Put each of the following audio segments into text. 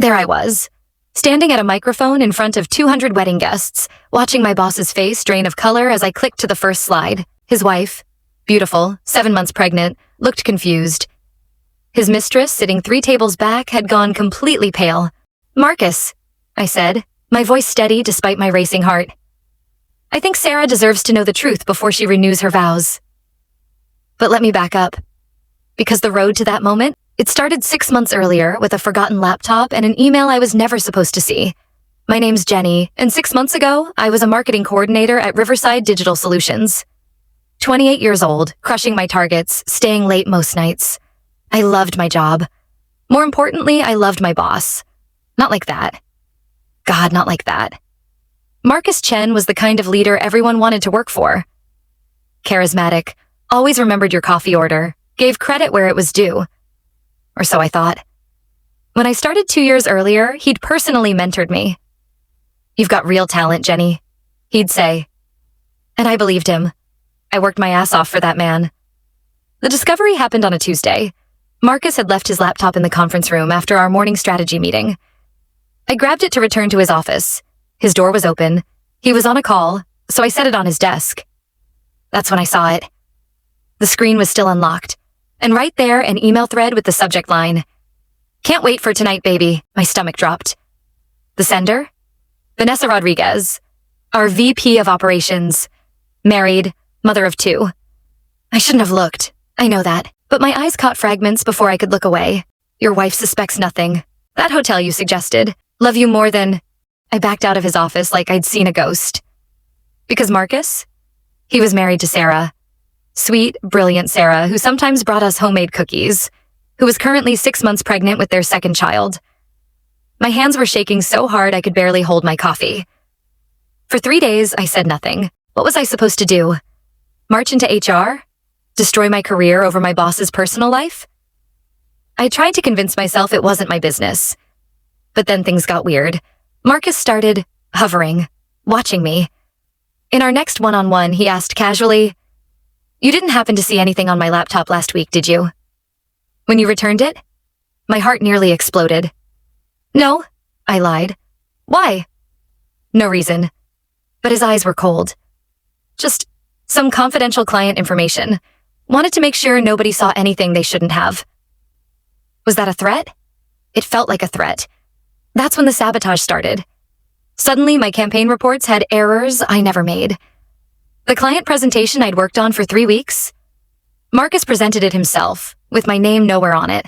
There I was, standing at a microphone in front of 200 wedding guests, watching my boss's face drain of color as I clicked to the first slide. His wife, beautiful, 7 months pregnant, looked confused. His mistress, sitting 3 tables back, had gone completely pale. "Marcus," I said, my voice steady despite my racing heart. "I think Sarah deserves to know the truth before she renews her vows." But let me back up. Because the road to that moment, it started 6 months earlier with a forgotten laptop and an email I was never supposed to see. My name's Jenny, and 6 months ago, I was a marketing coordinator at Riverside Digital Solutions. 28 years old, crushing my targets, staying late most nights. I loved my job. More importantly, I loved my boss. Not like that. God, not like that. Marcus Chen was the kind of leader everyone wanted to work for. Charismatic, always remembered your coffee order, gave credit where it was due. Or so I thought. When I started 2 years earlier, he'd personally mentored me. "You've got real talent, Jenny," he'd say. And I believed him. I worked my ass off for that man. The discovery happened on a Tuesday. Marcus had left his laptop in the conference room after our morning strategy meeting. I grabbed it to return to his office. His door was open. He was on a call, so I set it on his desk. That's when I saw it. The screen was still unlocked, and right there, an email thread with the subject line, "Can't wait for tonight, baby." My stomach dropped. The sender? Vanessa Rodriguez, our VP of Operations. Married, mother of 2. I shouldn't have looked. I know that. But my eyes caught fragments before I could look away. "Your wife suspects nothing. That hotel you suggested. Love you more than..." I backed out of his office like I'd seen a ghost. Because Marcus? He was married to Sarah. Sweet, brilliant Sarah, who sometimes brought us homemade cookies, who was currently 6 months pregnant with their second child. My hands were shaking so hard I could barely hold my coffee. For 3 days, I said nothing. What was I supposed to do? March into HR? Destroy my career over my boss's personal life? I tried to convince myself it wasn't my business. But then things got weird. Marcus started hovering, watching me. In our next one-on-one, he asked casually, "You didn't happen to see anything on my laptop last week, did you? When you returned it?" My heart nearly exploded. "No," I lied. "Why?" "No reason." But his eyes were cold. "Just some confidential client information. Wanted to make sure nobody saw anything they shouldn't have." Was that a threat? It felt like a threat. That's when the sabotage started. Suddenly, my campaign reports had errors I never made. The client presentation I'd worked on for 3 weeks? Marcus presented it himself, with my name nowhere on it.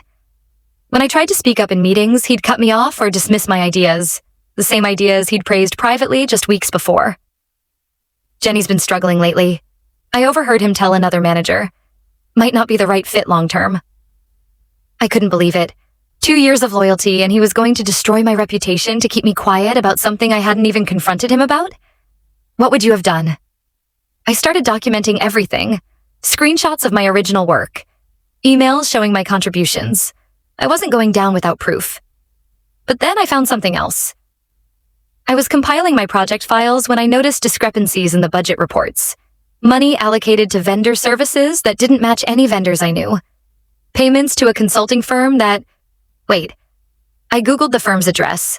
When I tried to speak up in meetings, he'd cut me off or dismiss my ideas, the same ideas he'd praised privately just weeks before. "Jenny's been struggling lately." I overheard him tell another manager. "Might not be the right fit long-term." I couldn't believe it. 2 years of loyalty, and he was going to destroy my reputation to keep me quiet about something I hadn't even confronted him about? "What would you have done?" I started documenting everything. Screenshots of my original work. Emails showing my contributions. I wasn't going down without proof. But then I found something else. I was compiling my project files when I noticed discrepancies in the budget reports. Money allocated to vendor services that didn't match any vendors I knew. Payments to a consulting firm that... Wait. I Googled the firm's address.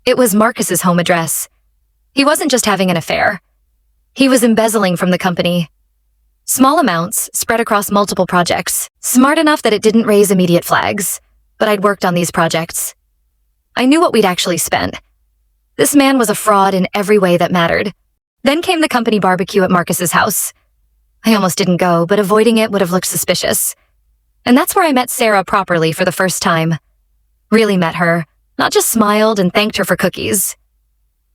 It was Marcus's home address. He wasn't just having an affair. He was embezzling from the company. Small amounts, spread across multiple projects. Smart enough that it didn't raise immediate flags. But I'd worked on these projects. I knew what we'd actually spent. This man was a fraud in every way that mattered. Then came the company barbecue at Marcus's house. I almost didn't go, but avoiding it would have looked suspicious. And that's where I met Sarah properly for the first time. Really met her, not just smiled and thanked her for cookies.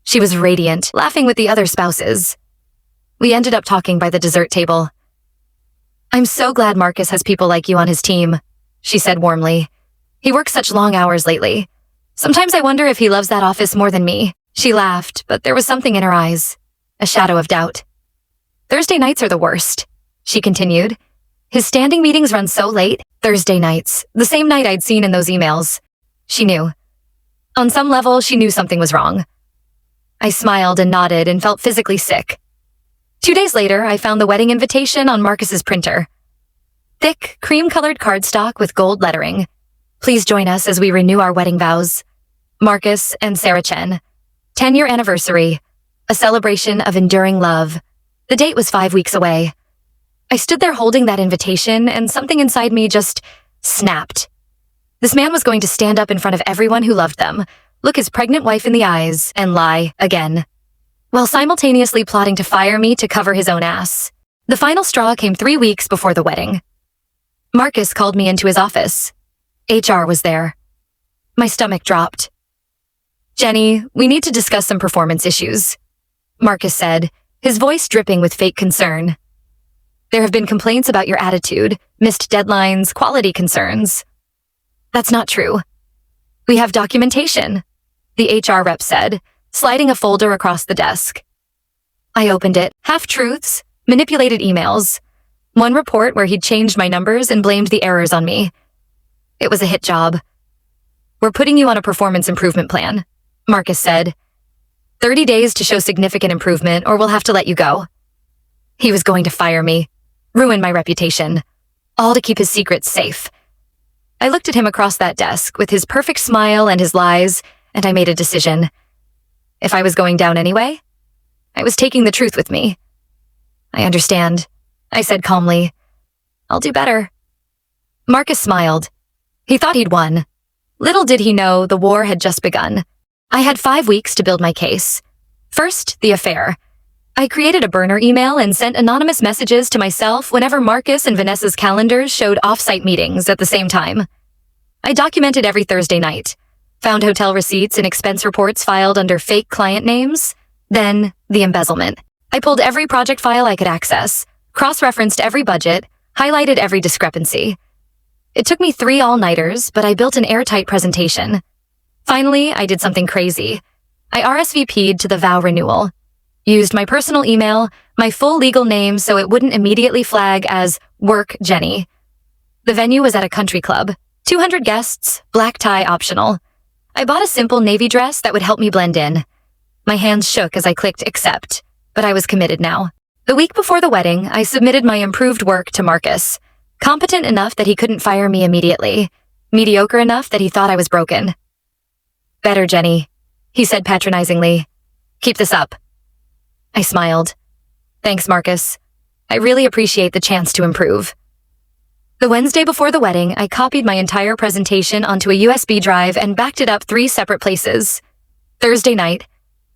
She was radiant, laughing with the other spouses. We ended up talking by the dessert table. "I'm so glad Marcus has people like you on his team," she said warmly. "He works such long hours lately. Sometimes I wonder if he loves that office more than me." She laughed, but there was something in her eyes, a shadow of doubt. "Thursday nights are the worst," she continued. "His standing meetings run so late. Thursday nights, the same night I'd seen in those emails." She knew. On some level, she knew something was wrong. I smiled and nodded and felt physically sick. 2 days later, I found the wedding invitation on Marcus's printer. Thick, cream-colored cardstock with gold lettering. "Please join us as we renew our wedding vows." Marcus and Sarah Chen. 10-year anniversary. A celebration of enduring love. The date was 5 weeks away. I stood there holding that invitation, and something inside me just snapped. This man was going to stand up in front of everyone who loved them, look his pregnant wife in the eyes, and lie again, while simultaneously plotting to fire me to cover his own ass. The final straw came 3 weeks before the wedding. Marcus called me into his office. HR was there. My stomach dropped. "Jenny, we need to discuss some performance issues," Marcus said, his voice dripping with fake concern. "There have been complaints about your attitude, missed deadlines, quality concerns." "That's not true." "We have documentation," the HR rep said, sliding a folder across the desk. I opened it. Half-truths, manipulated emails. One report where he'd changed my numbers and blamed the errors on me. It was a hit job. "We're putting you on a performance improvement plan," Marcus said. 30 days to show significant improvement, or we'll have to let you go." He was going to fire me, ruin my reputation, all to keep his secrets safe. I looked at him across that desk with his perfect smile and his lies, and I made a decision. If I was going down anyway, I was taking the truth with me. "I understand," I said calmly. "I'll do better." Marcus smiled. He thought he'd won. Little did he know the war had just begun. I had 5 weeks to build my case. First, the affair. I created a burner email and sent anonymous messages to myself whenever Marcus and Vanessa's calendars showed off-site meetings at the same time. I documented every Thursday night, found hotel receipts and expense reports filed under fake client names. Then, the embezzlement. I pulled every project file I could access, cross-referenced every budget, highlighted every discrepancy. It took me 3 all-nighters, but I built an airtight presentation. Finally, I did something crazy. I RSVP'd to the vow renewal. Used my personal email, my full legal name so it wouldn't immediately flag as Work Jenny. The venue was at a country club. 200 guests, black tie optional. I bought a simple navy dress that would help me blend in. My hands shook as I clicked accept, but I was committed now. The week before the wedding, I submitted my improved work to Marcus. Competent enough that he couldn't fire me immediately. Mediocre enough that he thought I was broken. "Better, Jenny," he said patronizingly. "Keep this up." I smiled. "Thanks, Marcus. I really appreciate the chance to improve." The Wednesday before the wedding, I copied my entire presentation onto a USB drive and backed it up 3 separate places. Thursday night,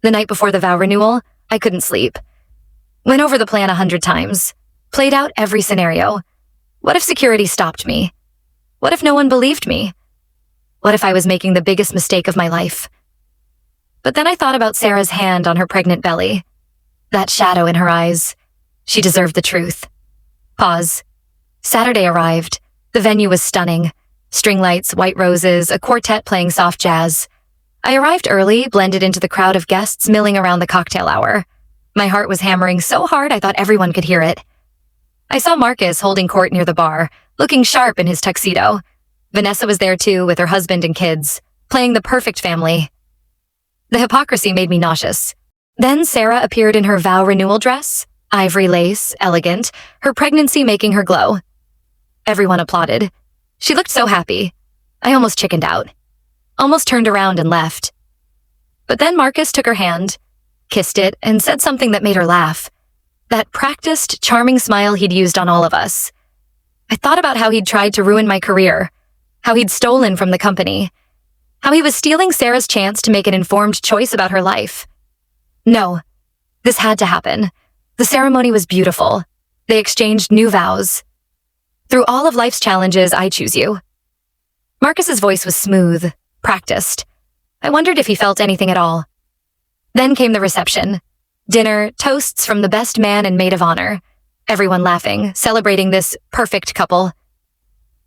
the night before the vow renewal, I couldn't sleep. Went over the plan 100 times. Played out every scenario. What if security stopped me? What if no one believed me? What if I was making the biggest mistake of my life? But then I thought about Sarah's hand on her pregnant belly. That shadow in her eyes. She deserved the truth. Pause. Saturday arrived. The venue was stunning. String lights, white roses, a quartet playing soft jazz. I arrived early, blended into the crowd of guests milling around the cocktail hour. My heart was hammering so hard I thought everyone could hear it. I saw Marcus holding court near the bar, looking sharp in his tuxedo. Vanessa was there too, with her husband and kids, playing the perfect family. The hypocrisy made me nauseous. Then Sarah appeared in her vow renewal dress, ivory lace, elegant, her pregnancy making her glow. Everyone applauded. She looked so happy. I almost chickened out. Almost turned around and left. But then Marcus took her hand, kissed it, and said something that made her laugh. That practiced, charming smile he'd used on all of us. I thought about how he'd tried to ruin my career, how he'd stolen from the company, how he was stealing Sarah's chance to make an informed choice about her life. No, this had to happen. The ceremony was beautiful. They exchanged new vows. "Through all of life's challenges, I choose you." Marcus's voice was smooth, practiced. I wondered if he felt anything at all. Then came the reception. Dinner, toasts from the best man and maid of honor. Everyone laughing, celebrating this perfect couple.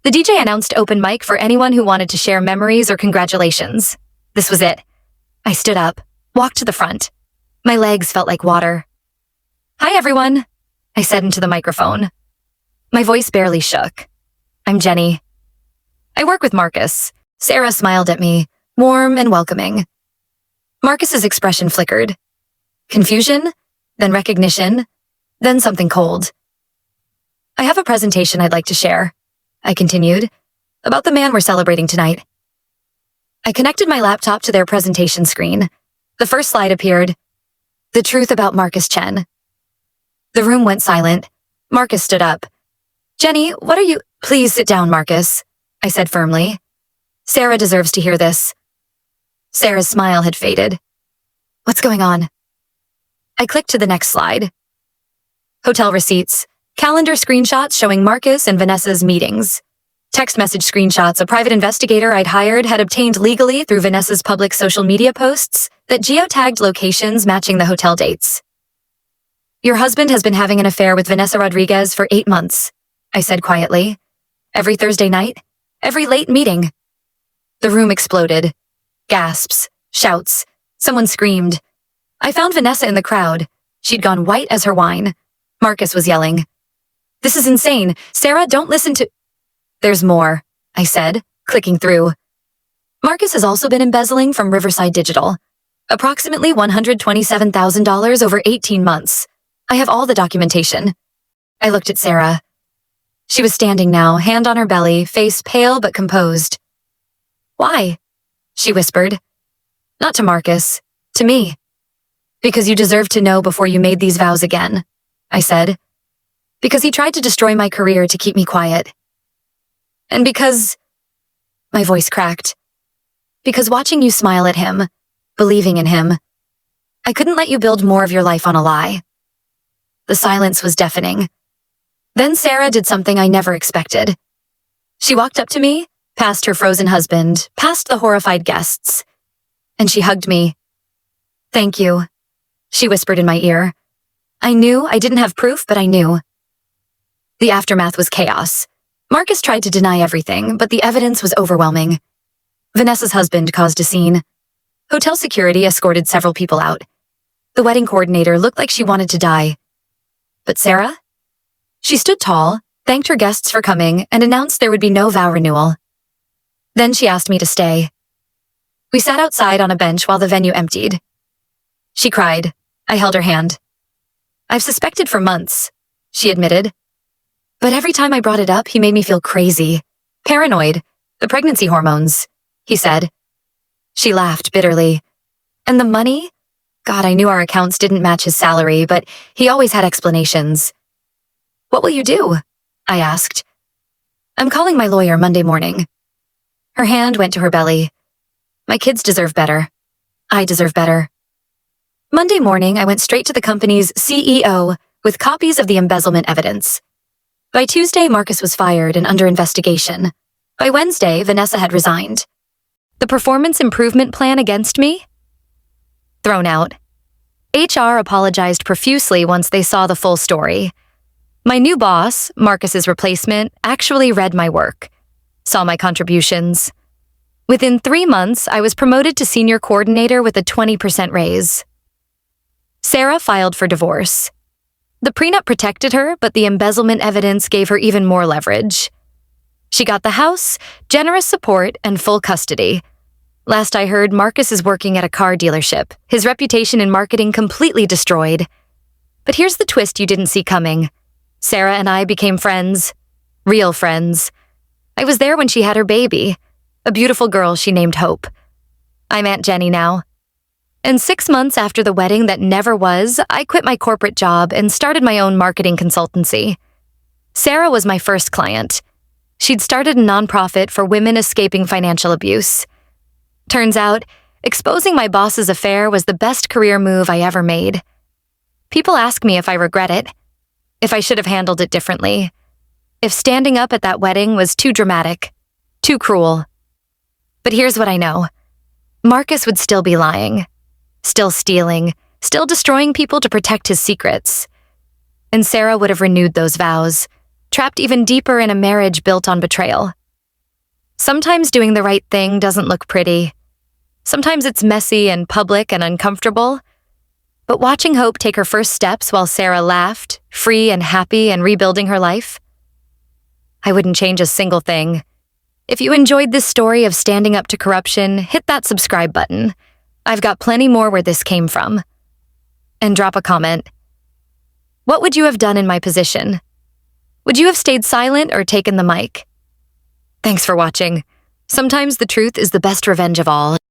The DJ announced open mic for anyone who wanted to share memories or congratulations. This was it. I stood up, walked to the front. My legs felt like water. "Hi, everyone," I said into the microphone. My voice barely shook. "I'm Jenny. I work with Marcus." Sarah smiled at me, warm and welcoming. Marcus's expression flickered. Confusion, then recognition, then something cold. "I have a presentation I'd like to share," I continued, "about the man we're celebrating tonight." I connected my laptop to their presentation screen. The first slide appeared. The truth about Marcus Chen. The room went silent. Marcus stood up. Jenny, what are you— Please sit down, Marcus, I said firmly. Sarah deserves to hear this. Sarah's smile had faded. What's going on? I clicked to the next slide. Hotel receipts, calendar screenshots showing Marcus and Vanessa's meetings. Text message screenshots a private investigator I'd hired had obtained legally through Vanessa's public social media posts that geotagged locations matching the hotel dates. Your husband has been having an affair with Vanessa Rodriguez for 8 months, I said quietly. Every Thursday night, every late meeting. The room exploded. Gasps, shouts, someone screamed. I found Vanessa in the crowd. She'd gone white as her wine. Marcus was yelling. This is insane. Sarah, don't listen to— There's more, I said, clicking through. Marcus has also been embezzling from Riverside Digital. Approximately $127,000 over 18 months. I have all the documentation. I looked at Sarah. She was standing now, hand on her belly, face pale but composed. Why? She whispered. Not to Marcus, to me. Because you deserve to know before you made these vows again, I said. Because he tried to destroy my career to keep me quiet. And because— My voice cracked. Because watching you smile at him, believing in him, I couldn't let you build more of your life on a lie. The silence was deafening. Then Sarah did something I never expected. She walked up to me, past her frozen husband, past the horrified guests, and she hugged me. Thank you, she whispered in my ear. I knew I didn't have proof, but I knew. The aftermath was chaos. Marcus tried to deny everything, but the evidence was overwhelming. Vanessa's husband caused a scene. Hotel security escorted several people out. The wedding coordinator looked like she wanted to die. But Sarah? She stood tall, thanked her guests for coming, and announced there would be no vow renewal. Then she asked me to stay. We sat outside on a bench while the venue emptied. She cried. I held her hand. I've suspected for months, she admitted. But every time I brought it up, he made me feel crazy. Paranoid. The pregnancy hormones, he said. She laughed bitterly. And the money? God, I knew our accounts didn't match his salary, but he always had explanations. What will you do? I asked. I'm calling my lawyer Monday morning. Her hand went to her belly. My kids deserve better. I deserve better. Monday morning, I went straight to the company's CEO with copies of the embezzlement evidence. By Tuesday, Marcus was fired and under investigation. By Wednesday, Vanessa had resigned. The performance improvement plan against me? Thrown out. HR apologized profusely once they saw the full story. My new boss, Marcus's replacement, actually read my work, saw my contributions. Within 3 months, I was promoted to senior coordinator with a 20% raise. Sarah filed for divorce. The prenup protected her, but the embezzlement evidence gave her even more leverage. She got the house, generous support, and full custody. Last I heard, Marcus is working at a car dealership, his reputation in marketing completely destroyed. But here's the twist you didn't see coming. Sarah and I became friends. Real friends. I was there when she had her baby, a beautiful girl she named Hope. I'm Aunt Jenny now. And 6 months after the wedding that never was, I quit my corporate job and started my own marketing consultancy. Sarah was my first client. She'd started a nonprofit for women escaping financial abuse. Turns out, exposing my boss's affair was the best career move I ever made. People ask me if I regret it, if I should have handled it differently, if standing up at that wedding was too dramatic, too cruel. But here's what I know. Marcus would still be lying, still stealing, still destroying people to protect his secrets. And Sarah would have renewed those vows, trapped even deeper in a marriage built on betrayal. Sometimes doing the right thing doesn't look pretty. Sometimes it's messy and public and uncomfortable. But watching Hope take her first steps while Sarah laughed, free and happy and rebuilding her life, I wouldn't change a single thing. If you enjoyed this story of standing up to corruption, hit that subscribe button. I've got plenty more where this came from. And drop a comment. What would you have done in my position? Would you have stayed silent or taken the mic? Thanks for watching. Sometimes the truth is the best revenge of all.